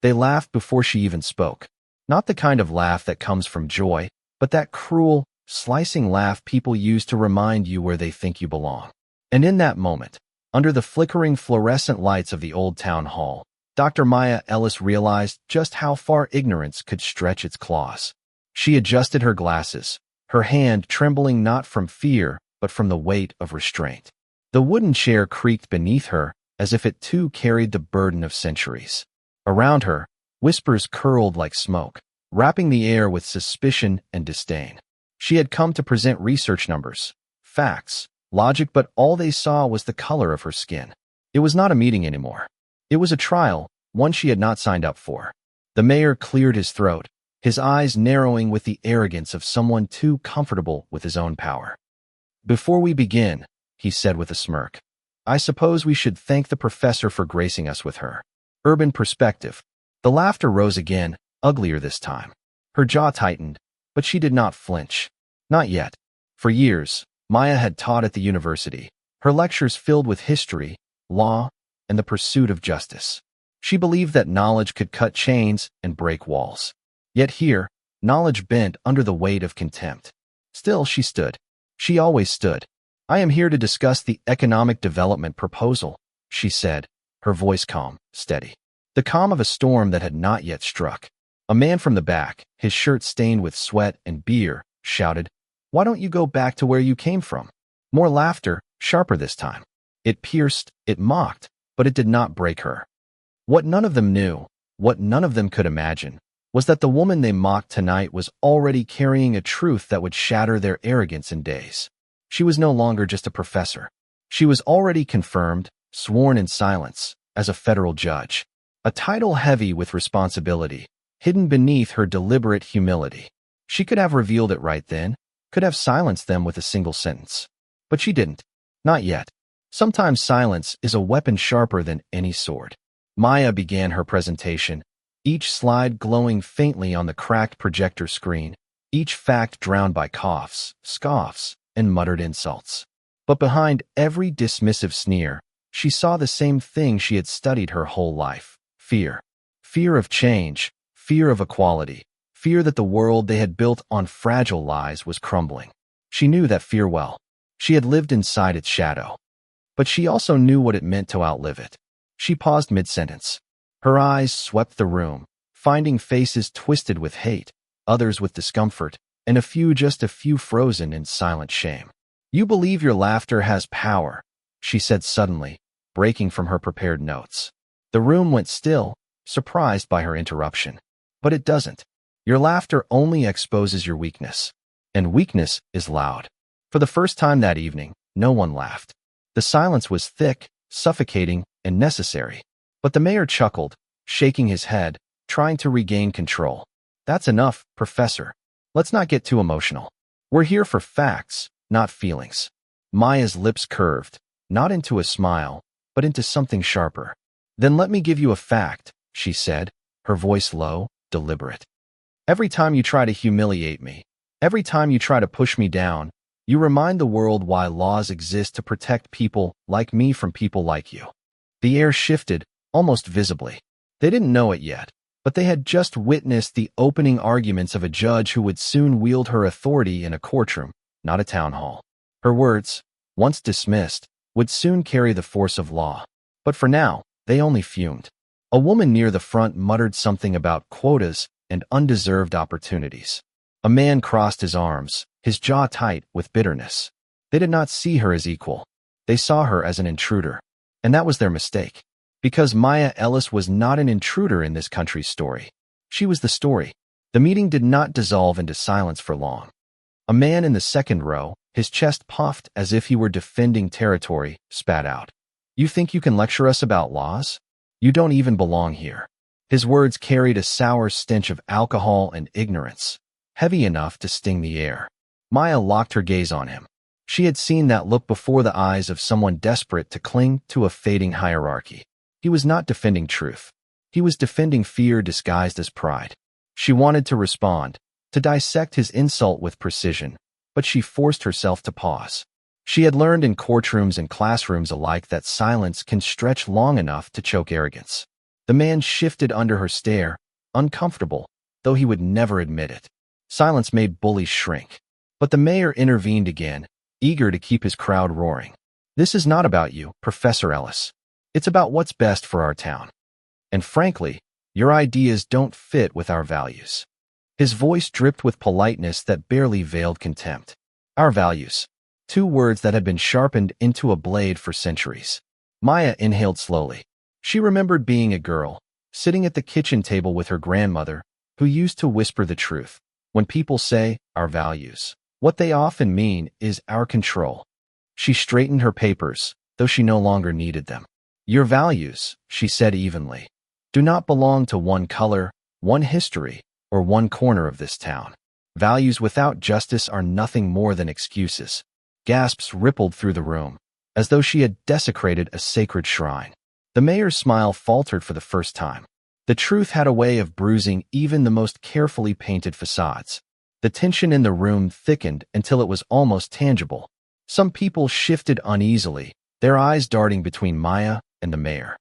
They laughed before she even spoke. Not the kind of laugh that comes from joy, but that cruel, slicing laugh people use to remind you where they think you belong. And in that moment, under the flickering fluorescent lights of the old town hall, Dr. Maya Ellis realized just how far ignorance could stretch its claws. She adjusted her glasses, her hand trembling not from fear, but from the weight of restraint. The wooden chair creaked beneath her, as if it too carried the burden of centuries. Around her, whispers curled like smoke, wrapping the air with suspicion and disdain. She had come to present research numbers, facts, logic, but all they saw was the color of her skin. It was not a meeting anymore. It was a trial, one she had not signed up for. The mayor cleared his throat, his eyes narrowing with the arrogance of someone too comfortable with his own power. "Before we begin," he said with a smirk, "I suppose we should thank the professor for gracing us with her urban perspective." The laughter rose again, uglier this time. Her jaw tightened, but she did not flinch. Not yet. For years, Maya had taught at the university, her lectures filled with history, law, and the pursuit of justice. She believed that knowledge could cut chains and break walls. Yet here, knowledge bent under the weight of contempt. Still, she stood. She always stood. "I am here to discuss the economic development proposal," she said, her voice calm, steady. The calm of a storm that had not yet struck. A man from the back, his shirt stained with sweat and beer, shouted, "Why don't you go back to where you came from?" More laughter, sharper this time. It pierced, it mocked, but it did not break her. What none of them knew, what none of them could imagine, was that the woman they mocked tonight was already carrying a truth that would shatter their arrogance in days. She was no longer just a professor. She was already confirmed, sworn in silence, as a federal judge. A title heavy with responsibility, hidden beneath her deliberate humility. She could have revealed it right then, could have silenced them with a single sentence. But she didn't. Not yet. Sometimes silence is a weapon sharper than any sword. Maya began her presentation, each slide glowing faintly on the cracked projector screen, each fact drowned by coughs, scoffs, and muttered insults. But behind every dismissive sneer, she saw the same thing she had studied her whole life: fear. Fear of change, fear of equality, fear that the world they had built on fragile lies was crumbling. She knew that fear well. She had lived inside its shadow. But she also knew what it meant to outlive it. She paused mid-sentence. Her eyes swept the room, finding faces twisted with hate, others with discomfort, and just a few frozen in silent shame. "You believe your laughter has power," she said suddenly, breaking from her prepared notes. The room went still, surprised by her interruption. "But it doesn't. Your laughter only exposes your weakness. And weakness is loud." For the first time that evening, no one laughed. The silence was thick, suffocating, and necessary. But the mayor chuckled, shaking his head, trying to regain control. "That's enough, Professor. Let's not get too emotional. We're here for facts, not feelings." Maya's lips curved, not into a smile, but into something sharper. "Then let me give you a fact," she said, her voice low, deliberate. "Every time you try to humiliate me, every time you try to push me down, you remind the world why laws exist to protect people like me from people like you." The air shifted, almost visibly. They didn't know it yet, but they had just witnessed the opening arguments of a judge who would soon wield her authority in a courtroom, not a town hall. Her words, once dismissed, would soon carry the force of law. But for now, they only fumed. A woman near the front muttered something about quotas and undeserved opportunities. A man crossed his arms, his jaw tight with bitterness. They did not see her as equal. They saw her as an intruder. And that was their mistake. Because Maya Ellis was not an intruder in this country's story. She was the story. The meeting did not dissolve into silence for long. A man in the second row, his chest puffed as if he were defending territory, spat out, "You think you can lecture us about laws? You don't even belong here." His words carried a sour stench of alcohol and ignorance, heavy enough to sting the air. Maya locked her gaze on him. She had seen that look before, the eyes of someone desperate to cling to a fading hierarchy. He was not defending truth. He was defending fear disguised as pride. She wanted to respond, to dissect his insult with precision, but she forced herself to pause. She had learned in courtrooms and classrooms alike that silence can stretch long enough to choke arrogance. The man shifted under her stare, uncomfortable, though he would never admit it. Silence made bullies shrink. But the mayor intervened again, eager to keep his crowd roaring. This is not about you, Professor Ellis. It's about what's best for our town. And frankly, your ideas don't fit with our values. His voice dripped with politeness that barely veiled contempt. Our values. Two words that had been sharpened into a blade for centuries. Maya inhaled slowly. She remembered being a girl, sitting at the kitchen table with her grandmother, who used to whisper the truth. When people say, our values, what they often mean is our control. She straightened her papers, though she no longer needed them. Your values, she said evenly, do not belong to one color, one history, or one corner of this town. Values without justice are nothing more than excuses. Gasps rippled through the room, as though she had desecrated a sacred shrine. The mayor's smile faltered for the first time. The truth had a way of bruising even the most carefully painted facades. The tension in the room thickened until it was almost tangible. Some people shifted uneasily, their eyes darting between Maya and the mayor.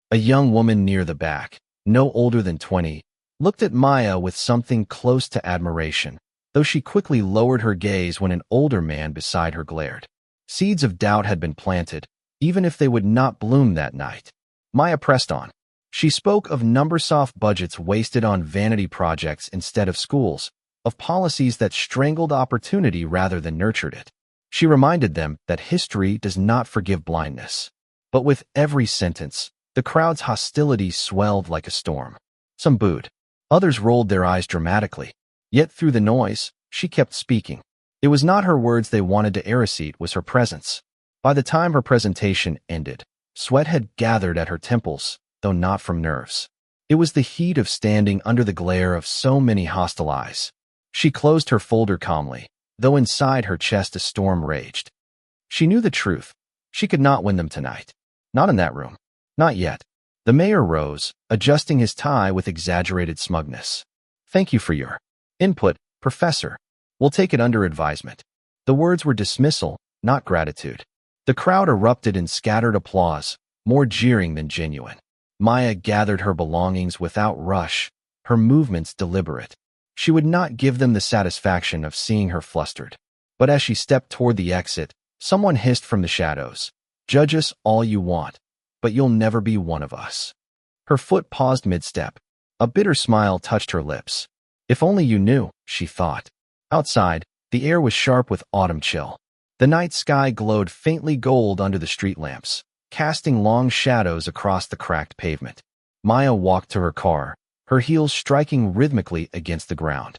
A young woman near the back, no older than 20, looked at Maya with something close to admiration, though she quickly lowered her gaze when an older man beside her glared. Seeds of doubt had been planted, even if they would not bloom that night. Maya pressed on. She spoke of number-soft budgets wasted on vanity projects instead of schools, of policies that strangled opportunity rather than nurtured it. She reminded them that history does not forgive blindness. But with every sentence, the crowd's hostility swelled like a storm. Some booed. Others rolled their eyes dramatically. Yet through the noise, she kept speaking. It was not her words they wanted to elicit, it was her presence. By the time her presentation ended, sweat had gathered at her temples, though not from nerves. It was the heat of standing under the glare of so many hostile eyes. She closed her folder calmly, though inside her chest a storm raged. She knew the truth. She could not win them tonight. Not in that room. Not yet. The mayor rose, adjusting his tie with exaggerated smugness. Thank you for your input, Professor. We'll take it under advisement. The words were dismissal, not gratitude. The crowd erupted in scattered applause, more jeering than genuine. Maya gathered her belongings without rush, her movements deliberate. She would not give them the satisfaction of seeing her flustered. But as she stepped toward the exit, someone hissed from the shadows, "Judge us all you want, but you'll never be one of us." Her foot paused mid-step. A bitter smile touched her lips. If only you knew, she thought. Outside, the air was sharp with autumn chill. The night sky glowed faintly gold under the street lamps, casting long shadows across the cracked pavement. Maya walked to her car, her heels striking rhythmically against the ground.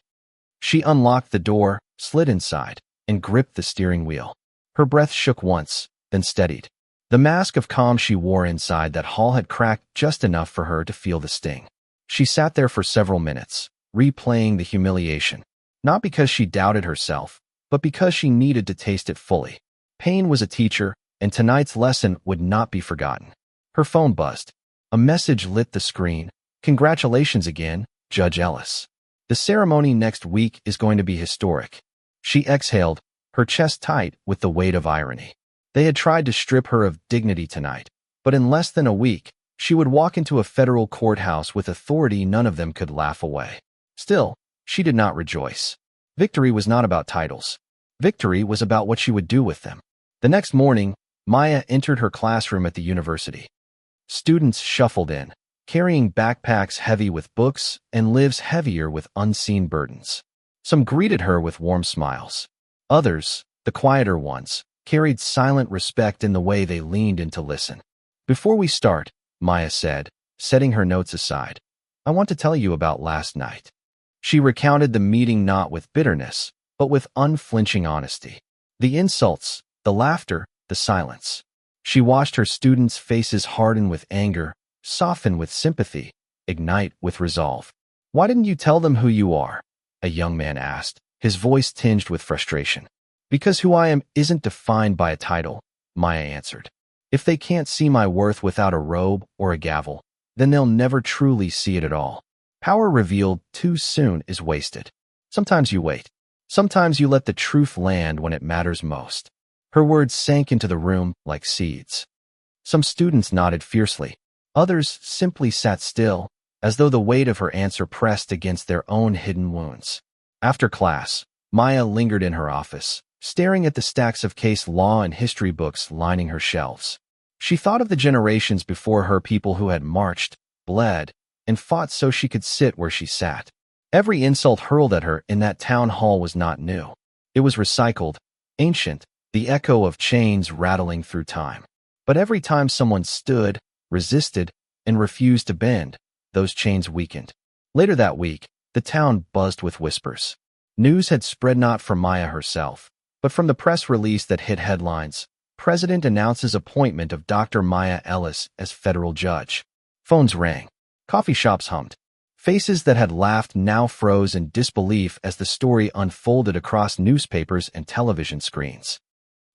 She unlocked the door, slid inside, and gripped the steering wheel. Her breath shook once, then steadied. The mask of calm she wore inside that hall had cracked just enough for her to feel the sting. She sat there for several minutes, replaying the humiliation. Not because she doubted herself, but because she needed to taste it fully. Pain was a teacher, and tonight's lesson would not be forgotten. Her phone buzzed. A message lit the screen. Congratulations again, Judge Ellis. The ceremony next week is going to be historic. She exhaled, her chest tight with the weight of irony. They had tried to strip her of dignity tonight, but in less than a week, she would walk into a federal courthouse with authority none of them could laugh away. Still, she did not rejoice. Victory was not about titles. Victory was about what she would do with them. The next morning, Maya entered her classroom at the university. Students shuffled in, carrying backpacks heavy with books and lives heavier with unseen burdens. Some greeted her with warm smiles. Others, the quieter ones, carried silent respect in the way they leaned in to listen. Before we start, Maya said, setting her notes aside, I want to tell you about last night. She recounted the meeting not with bitterness, but with unflinching honesty. The insults, the laughter, the silence. She watched her students' faces harden with anger, soften with sympathy, ignite with resolve. Why didn't you tell them who you are? A young man asked, his voice tinged with frustration. Because who I am isn't defined by a title, Maya answered. If they can't see my worth without a robe or a gavel, then they'll never truly see it at all. Power revealed too soon is wasted. Sometimes you wait. Sometimes you let the truth land when it matters most. Her words sank into the room like seeds. Some students nodded fiercely. Others simply sat still, as though the weight of her answer pressed against their own hidden wounds. After class, Maya lingered in her office, staring at the stacks of case law and history books lining her shelves. She thought of the generations before her, people who had marched, bled, and fought so she could sit where she sat. Every insult hurled at her in that town hall was not new. It was recycled, ancient, the echo of chains rattling through time. But every time someone stood, resisted, and refused to bend, those chains weakened. Later that week, the town buzzed with whispers. News had spread not from Maya herself, but from the press release that hit headlines. President announces appointment of Dr. Maya Ellis as federal judge. Phones rang. Coffee shops hummed. Faces that had laughed now froze in disbelief as the story unfolded across newspapers and television screens.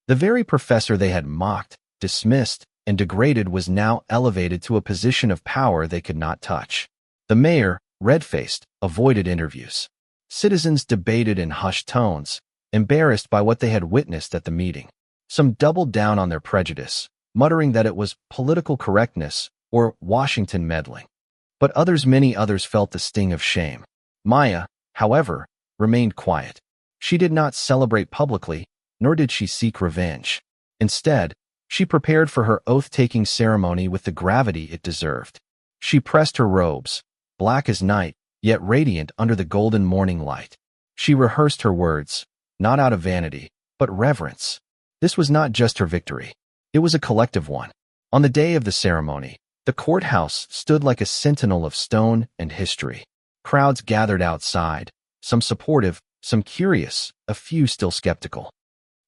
The very professor they had mocked, dismissed, and degraded was now elevated to a position of power they could not touch. The mayor, red-faced, avoided interviews. Citizens debated in hushed tones, embarrassed by what they had witnessed at the meeting. Some doubled down on their prejudice, muttering that it was political correctness or Washington meddling. But many others felt the sting of shame. Maya, however, remained quiet. She did not celebrate publicly, nor did she seek revenge. Instead, she prepared for her oath-taking ceremony with the gravity it deserved. She pressed her robes, black as night, yet radiant under the golden morning light. She rehearsed her words, not out of vanity, but reverence. This was not just her victory. It was a collective one. On the day of the ceremony, the courthouse stood like a sentinel of stone and history. Crowds gathered outside, some supportive, some curious, a few still skeptical.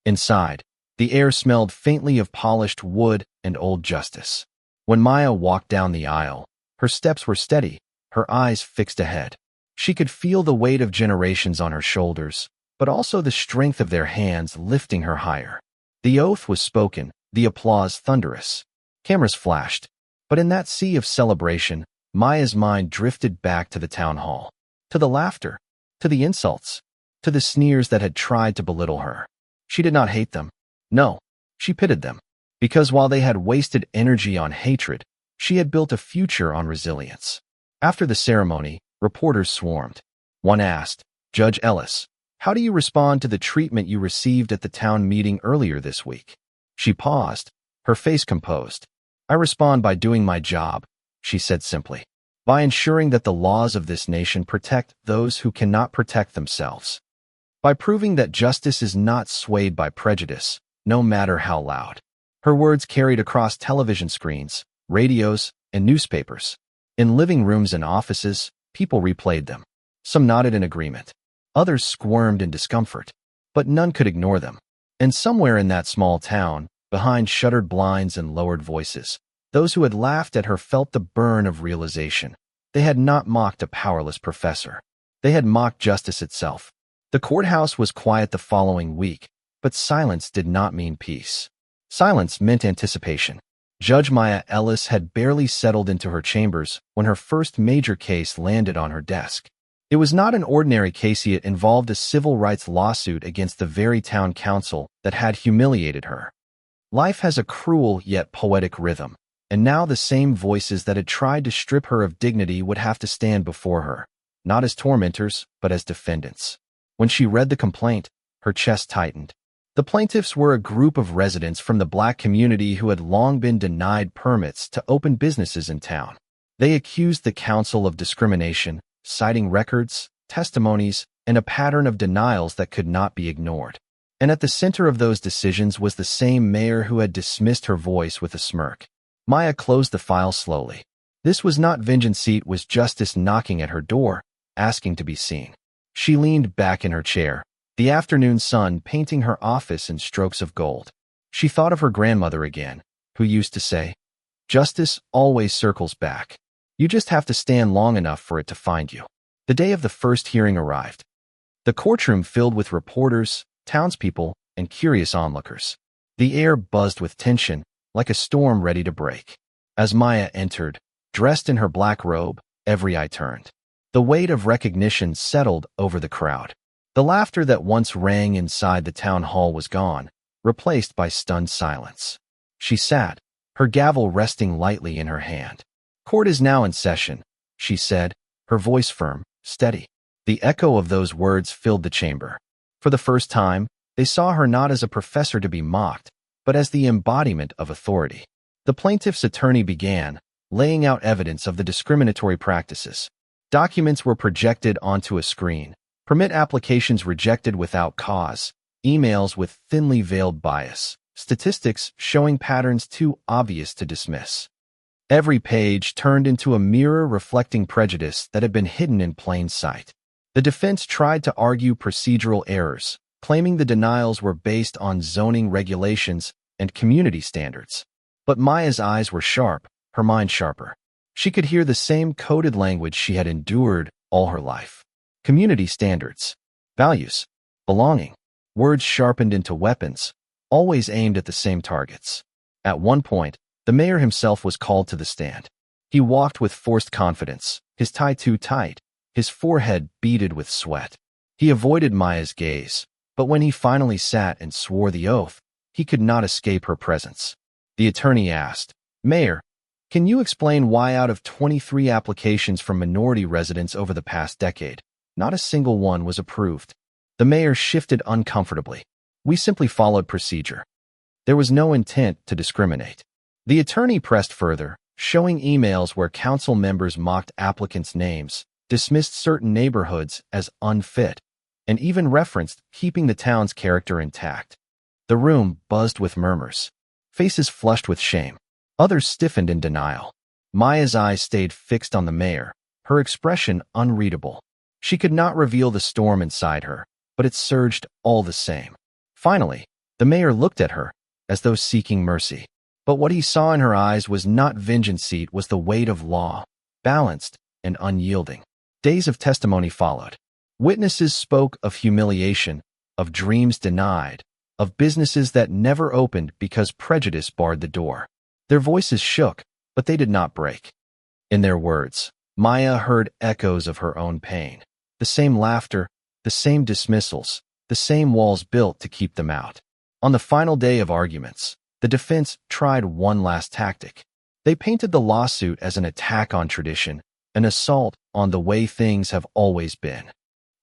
Inside, the air smelled faintly of polished wood and old justice. When Maya walked down the aisle, her steps were steady, her eyes fixed ahead. She could feel the weight of generations on her shoulders, but also the strength of their hands lifting her higher. The oath was spoken, the applause thunderous. Cameras flashed, but in that sea of celebration, Maya's mind drifted back to the town hall, to the laughter, to the insults, to the sneers that had tried to belittle her. She did not hate them. No, she pitied them, because while they had wasted energy on hatred, she had built a future on resilience. After the ceremony, reporters swarmed. One asked, "Judge Ellis, how do you respond to the treatment you received at the town meeting earlier this week?" She paused, her face composed. "I respond by doing my job," she said simply, "by ensuring that the laws of this nation protect those who cannot protect themselves. By proving that justice is not swayed by prejudice, no matter how loud." Her words carried across television screens, radios, and newspapers. In living rooms and offices, people replayed them. Some nodded in agreement. Others squirmed in discomfort, but none could ignore them. And somewhere in that small town, behind shuttered blinds and lowered voices, those who had laughed at her felt the burn of realization. They had not mocked a powerless professor. They had mocked justice itself. The courthouse was quiet the following week, but silence did not mean peace. Silence meant anticipation. Judge Maya Ellis had barely settled into her chambers when her first major case landed on her desk. It was not an ordinary case. It involved a civil rights lawsuit against the very town council that had humiliated her. Life has a cruel yet poetic rhythm, and now the same voices that had tried to strip her of dignity would have to stand before her, not as tormentors, but as defendants. When she read the complaint, her chest tightened. The plaintiffs were a group of residents from the Black community who had long been denied permits to open businesses in town. They accused the council of discrimination, citing records, testimonies, and a pattern of denials that could not be ignored. And at the center of those decisions was the same mayor who had dismissed her voice with a smirk. Maya closed the file slowly. This was not vengeance, it was justice knocking at her door, asking to be seen. She leaned back in her chair, the afternoon sun painting her office in strokes of gold. She thought of her grandmother again, who used to say, "Justice always circles back. You just have to stand long enough for it to find you." The day of the first hearing arrived. The courtroom filled with reporters, townspeople, and curious onlookers. The air buzzed with tension, like a storm ready to break. As Maya entered, dressed in her black robe, every eye turned. The weight of recognition settled over the crowd. The laughter that once rang inside the town hall was gone, replaced by stunned silence. She sat, her gavel resting lightly in her hand. Court is now in session, she said, her voice firm, steady. The echo of those words filled the chamber. For the first time, they saw her not as a professor to be mocked, but as the embodiment of authority. The plaintiff's attorney began, laying out evidence of the discriminatory practices. Documents were projected onto a screen, permit applications rejected without cause, emails with thinly veiled bias, statistics showing patterns too obvious to dismiss. Every page turned into a mirror reflecting prejudice that had been hidden in plain sight. The defense tried to argue procedural errors, claiming the denials were based on zoning regulations and community standards. But Maya's eyes were sharp, her mind sharper. She could hear the same coded language she had endured all her life. Community standards, values, belonging, words sharpened into weapons, always aimed at the same targets. At one point, the mayor himself was called to the stand. He walked with forced confidence, his tie too tight, his forehead beaded with sweat. He avoided Maya's gaze, but when he finally sat and swore the oath, he could not escape her presence. The attorney asked, "Mayor, can you explain why out of 23 applications from minority residents over the past decade, not a single one was approved?" The mayor shifted uncomfortably. "We simply followed procedure. There was no intent to discriminate." The attorney pressed further, showing emails where council members mocked applicants' names, dismissed certain neighborhoods as unfit, and even referenced keeping the town's character intact. The room buzzed with murmurs. Faces flushed with shame. Others stiffened in denial. Maya's eyes stayed fixed on the mayor, her expression unreadable. She could not reveal the storm inside her, but it surged all the same. Finally, the mayor looked at her, as though seeking mercy. But what he saw in her eyes was not vengeance, it was the weight of law, balanced and unyielding. Days of testimony followed. Witnesses spoke of humiliation, of dreams denied, of businesses that never opened because prejudice barred the door. Their voices shook, but they did not break. In their words, Maya heard echoes of her own pain. The same laughter, the same dismissals, the same walls built to keep them out. On the final day of arguments, the defense tried one last tactic. They painted the lawsuit as an attack on tradition, an assault on the way things have always been.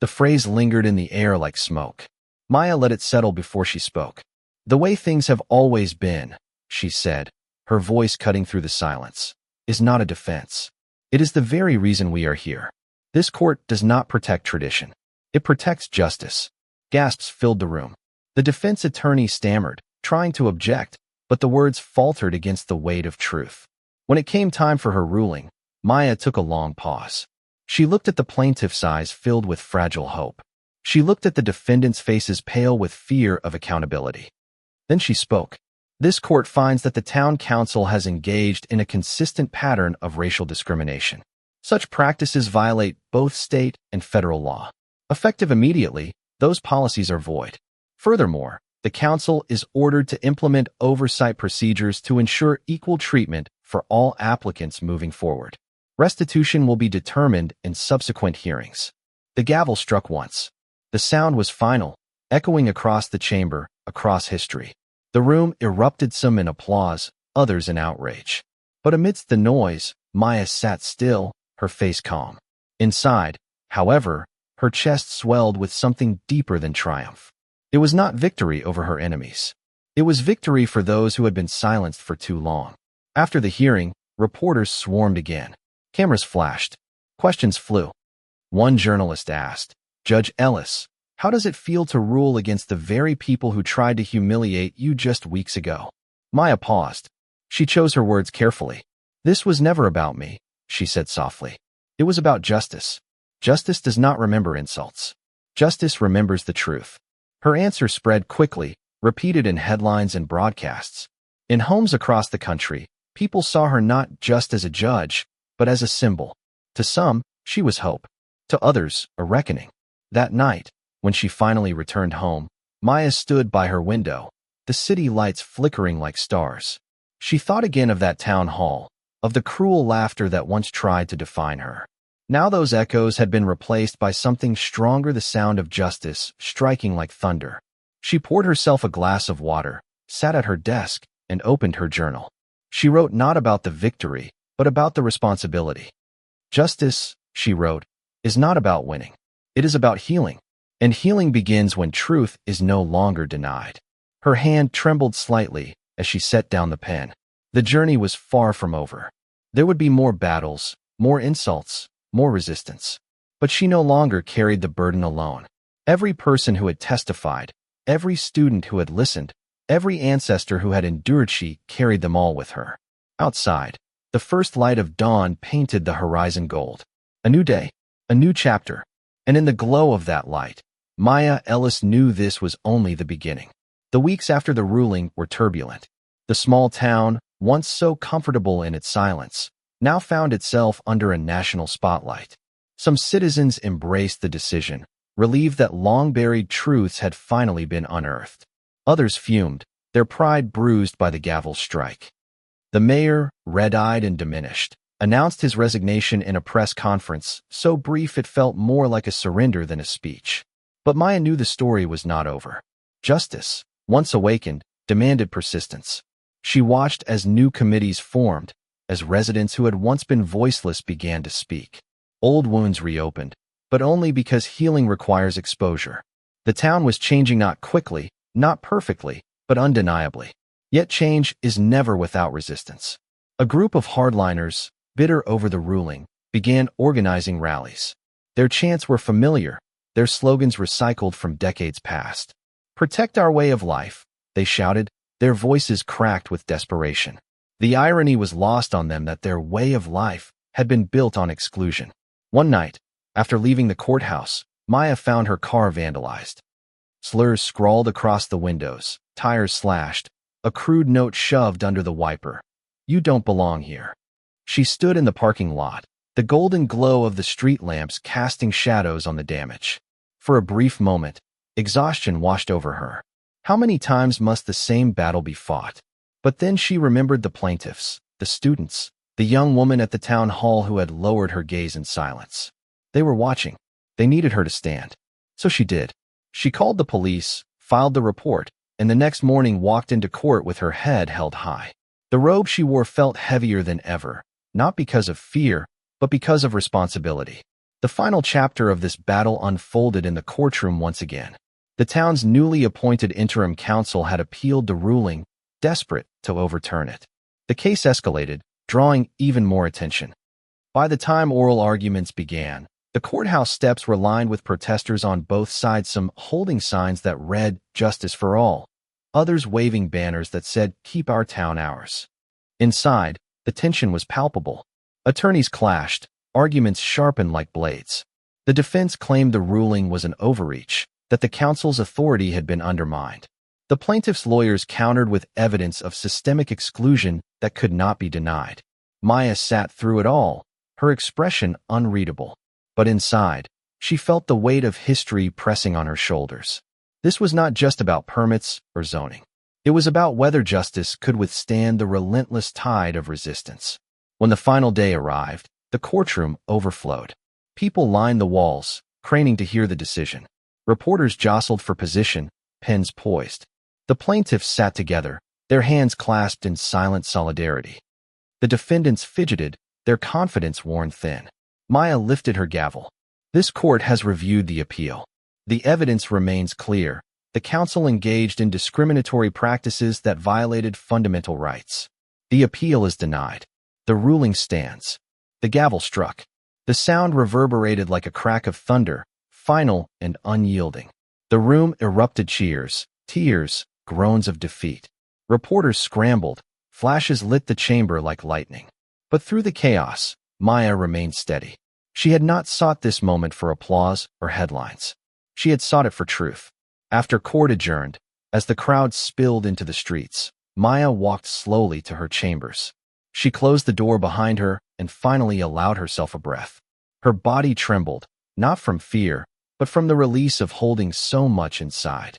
The phrase lingered in the air like smoke. Maya let it settle before she spoke. "The way things have always been," she said, her voice cutting through the silence, "is not a defense. It is the very reason we are here. This court does not protect tradition. It protects justice." Gasps filled the room. The defense attorney stammered, trying to object, but the words faltered against the weight of truth. When it came time for her ruling, Maya took a long pause. She looked at the plaintiff's eyes filled with fragile hope. She looked at the defendants' faces pale with fear of accountability. Then she spoke. "This court finds that the town council has engaged in a consistent pattern of racial discrimination. Such practices violate both state and federal law. Effective immediately, those policies are void. Furthermore, the council is ordered to implement oversight procedures to ensure equal treatment for all applicants moving forward. Restitution will be determined in subsequent hearings." The gavel struck once. The sound was final, echoing across the chamber, across history. The room erupted, some in applause, others in outrage. But amidst the noise, Maya sat still, her face calm. Inside, however, her chest swelled with something deeper than triumph. It was not victory over her enemies. It was victory for those who had been silenced for too long. After the hearing, reporters swarmed again. Cameras flashed. Questions flew. One journalist asked, "Judge Ellis, how does it feel to rule against the very people who tried to humiliate you just weeks ago?" Maya paused. She chose her words carefully. "This was never about me," she said softly. "It was about justice. Justice does not remember insults. Justice remembers the truth." Her answer spread quickly, repeated in headlines and broadcasts. In homes across the country, people saw her not just as a judge, but as a symbol. To some, she was hope. To others, a reckoning. That night, when she finally returned home, Maya stood by her window, the city lights flickering like stars. She thought again of that town hall, of the cruel laughter that once tried to define her. Now those echoes had been replaced by something stronger, the sound of justice, striking like thunder. She poured herself a glass of water, sat at her desk, and opened her journal. She wrote not about the victory, but about the responsibility. Justice, she wrote, is not about winning. It is about healing. And healing begins when truth is no longer denied. Her hand trembled slightly as she set down the pen. The journey was far from over. There would be more battles, more insults, more resistance. But she no longer carried the burden alone. Every person who had testified, every student who had listened, every ancestor who had endured, she carried them all with her. Outside, the first light of dawn painted the horizon gold. A new day, a new chapter. And in the glow of that light, Maya Ellis knew this was only the beginning. The weeks after the ruling were turbulent. The small town, once so comfortable in its silence, now found itself under a national spotlight. Some citizens embraced the decision, relieved that long-buried truths had finally been unearthed. Others fumed, their pride bruised by the gavel strike. The mayor, red-eyed and diminished, announced his resignation in a press conference, so brief it felt more like a surrender than a speech. But Maya knew the story was not over. Justice, once awakened, demanded persistence. She watched as new committees formed, as residents who had once been voiceless began to speak. Old wounds reopened, but only because healing requires exposure. The town was changing, not quickly, not perfectly, but undeniably. Yet change is never without resistance. A group of hardliners, bitter over the ruling, began organizing rallies. Their chants were familiar, their slogans recycled from decades past. "Protect our way of life," they shouted, their voices cracked with desperation. The irony was lost on them that their way of life had been built on exclusion. One night, after leaving the courthouse, Maya found her car vandalized. Slurs scrawled across the windows, tires slashed, a crude note shoved under the wiper. "You don't belong here." She stood in the parking lot, the golden glow of the street lamps casting shadows on the damage. For a brief moment, exhaustion washed over her. How many times must the same battle be fought? But then she remembered the plaintiffs, the students, the young woman at the town hall who had lowered her gaze in silence. They were watching. They needed her to stand. So she did. She called the police, filed the report, and the next morning walked into court with her head held high. The robe she wore felt heavier than ever, not because of fear, but because of responsibility. The final chapter of this battle unfolded in the courtroom once again. The town's newly appointed interim council had appealed the ruling, desperate to overturn it. The case escalated, drawing even more attention. By the time oral arguments began, the courthouse steps were lined with protesters on both sides, some holding signs that read, "Justice for all," others waving banners that said, "Keep our town ours." Inside, the tension was palpable. Attorneys clashed, arguments sharpened like blades. The defense claimed the ruling was an overreach, that the council's authority had been undermined. The plaintiff's lawyers countered with evidence of systemic exclusion that could not be denied. Maya sat through it all, her expression unreadable. But inside, she felt the weight of history pressing on her shoulders. This was not just about permits or zoning. It was about whether justice could withstand the relentless tide of resistance. When the final day arrived, the courtroom overflowed. People lined the walls, craning to hear the decision. Reporters jostled for position, pens poised. The plaintiffs sat together, their hands clasped in silent solidarity. The defendants fidgeted, their confidence worn thin. Maya lifted her gavel. "This court has reviewed the appeal. The evidence remains clear. The council engaged in discriminatory practices that violated fundamental rights. The appeal is denied. The ruling stands." The gavel struck. The sound reverberated like a crack of thunder, final and unyielding. The room erupted, cheers, tears, groans of defeat. Reporters scrambled, flashes lit the chamber like lightning. But through the chaos, Maya remained steady. She had not sought this moment for applause or headlines. She had sought it for truth. After court adjourned, as the crowd spilled into the streets, Maya walked slowly to her chambers. She closed the door behind her and finally allowed herself a breath. Her body trembled, not from fear, but from the release of holding so much inside.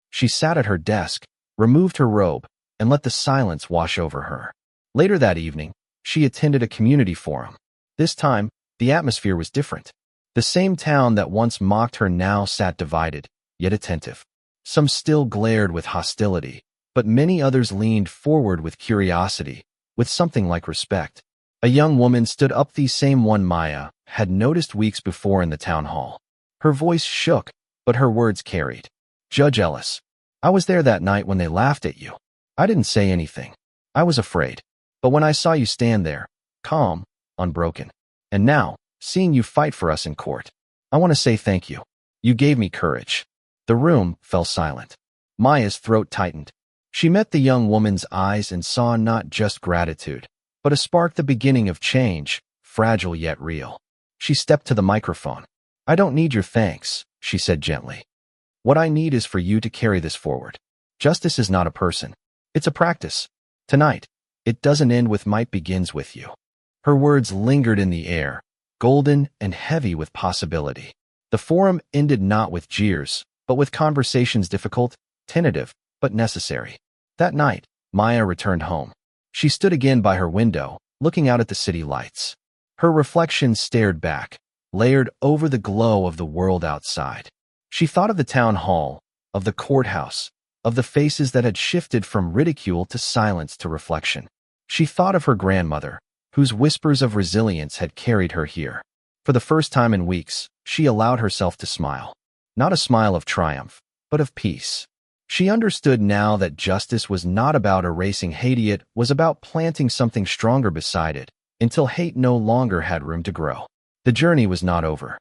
She sat at her desk, removed her robe, and let the silence wash over her. Later that evening, she attended a community forum. This time, the atmosphere was different. The same town that once mocked her now sat divided, yet attentive. Some still glared with hostility, but many others leaned forward with curiosity, with something like respect. A young woman stood up, the same one Maya had noticed weeks before in the town hall. Her voice shook, but her words carried. Judge Ellis, I was there that night when they laughed at you. I didn't say anything. I was afraid. But when I saw you stand there, calm, unbroken, and now, seeing you fight for us in court, I want to say thank you. You gave me courage. The room fell silent. Maya's throat tightened. She met the young woman's eyes and saw not just gratitude, but a spark, the beginning of change, fragile yet real. She stepped to the microphone. I don't need your thanks, she said gently. What I need is for you to carry this forward. Justice is not a person. It's a practice. Tonight, it doesn't end with might, begins with you. Her words lingered in the air, golden and heavy with possibility. The forum ended not with jeers, but with conversations difficult, tentative, but necessary. That night, Maya returned home. She stood again by her window, looking out at the city lights. Her reflection stared back, layered over the glow of the world outside. She thought of the town hall, of the courthouse, of the faces that had shifted from ridicule to silence to reflection. She thought of her grandmother, whose whispers of resilience had carried her here. For the first time in weeks, she allowed herself to smile. Not a smile of triumph, but of peace. She understood now that justice was not about erasing hate, it was about planting something stronger beside it, until hate no longer had room to grow. The journey was not over.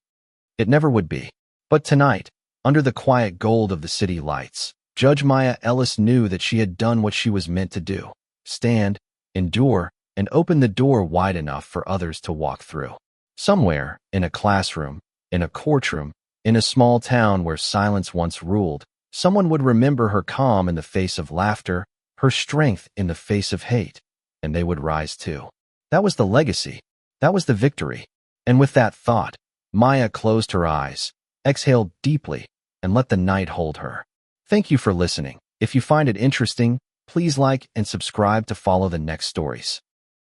It never would be. But tonight, under the quiet gold of the city lights, Judge Maya Ellis knew that she had done what she was meant to do. Stand, endure, and open the door wide enough for others to walk through. Somewhere, in a classroom, in a courtroom, in a small town where silence once ruled, someone would remember her calm in the face of laughter, her strength in the face of hate, and they would rise too. That was the legacy. That was the victory. And with that thought, Maya closed her eyes, exhaled deeply, and let the night hold her. Thank you for listening. If you find it interesting, please like and subscribe to follow the next stories.